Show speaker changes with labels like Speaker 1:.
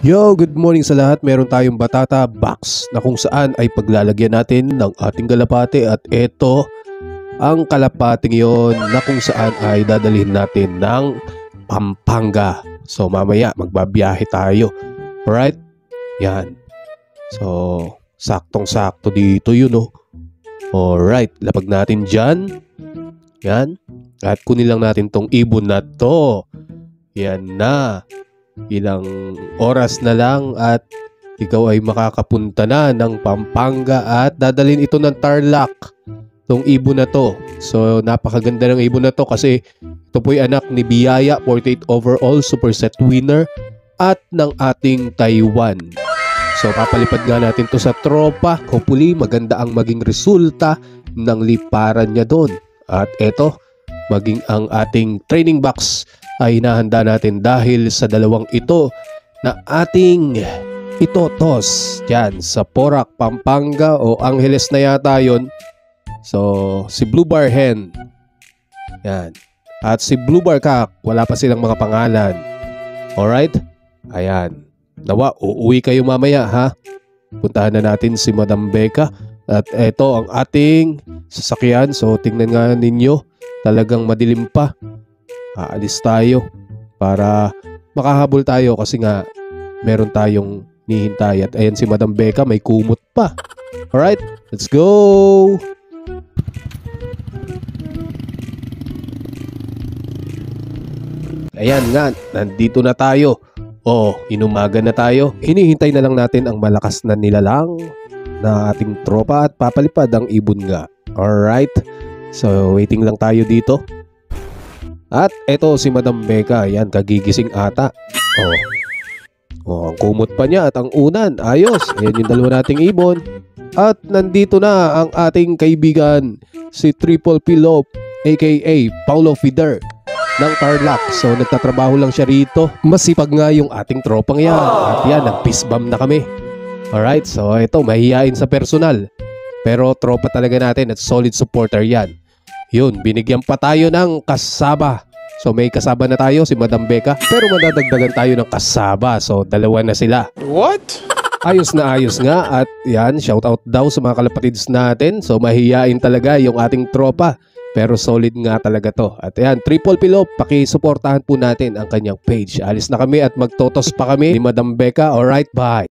Speaker 1: Yo, good morning sa lahat. Meron tayong batata box na kung saan ay paglalagyan natin ng ating kalapate at ito ang kalapating yon na kung saan ay dadalhin natin ng Pampanga. So mamaya magbabiyahe tayo. Alright? Yan. So saktong-sakto dito yun oh. Alright, lapag natin dyan. Yan. At kunin lang natin tong ibon na to. Yan na. Ilang oras na lang at ikaw ay makakapunta na ng Pampanga at dadalhin ito ng Tarlac, tong ibon na to. So napakaganda ng ibon na to kasi ito po'y anak ni Biyaya, 48 overall superset winner at ng ating Taiwan. So papalipad nga natin to sa tropa. Hopefully maganda ang maging resulta ng liparan niya doon. At eto, maging ang ating training box ay hinahanda natin dahil sa dalawang ito na ating itotos dyan sa Porac, Pampanga o Angeles na yata yun. So si Blue Bar Hen yan, at si Blue Bar Cock, wala pa silang mga pangalan. Alright, ayan, nawa uuwi kayo mamaya ha. Puntahan na natin si Madam Becca. At eto ang ating sasakyan. So tingnan nga ninyo, talagang madilim pa. Aalis tayo para makahabol tayo kasi nga meron tayong nihintay. At ayan si Madam Becca, may kumot pa. Alright, let's go! Ayan nga, nandito na tayo. Oh, inumaga na tayo. Hinihintay na lang natin ang malakas na nilalang na ating tropa at papalipad ang ibon nga. Alright, so waiting lang tayo dito. At eto si Madam Becca, yan, kagigising ata. Oh, ang kumot pa niya at ang unan, ayos. Ayan yung dalawa nating ibon. At nandito na ang ating kaibigan, si Triple P Lope, aka Paulo Fider ng Tarlac. So nagtatrabaho lang siya rito. Masipag nga yung ating tropang yan. At yan, nag-peace bomb na kami. Alright, so ito, mahihain sa personal. Pero tropa talaga natin at solid supporter yan. Yun, binigyan pa tayo ng kasaba. So may kasaba na tayo, si Madam Becca. Pero madadagdagan tayo ng kasaba. So dalawa na sila.
Speaker 2: What?
Speaker 1: Ayos na ayos nga. At yan, shoutout daw sa mga kalapatids natin. So mahihain talaga yung ating tropa. Pero solid nga talaga to. At yan, Triple P Lope, pakisuportahan po natin ang kanyang page. Alis na kami at magtotos pa kami ni Madam Becca. Alright, bye.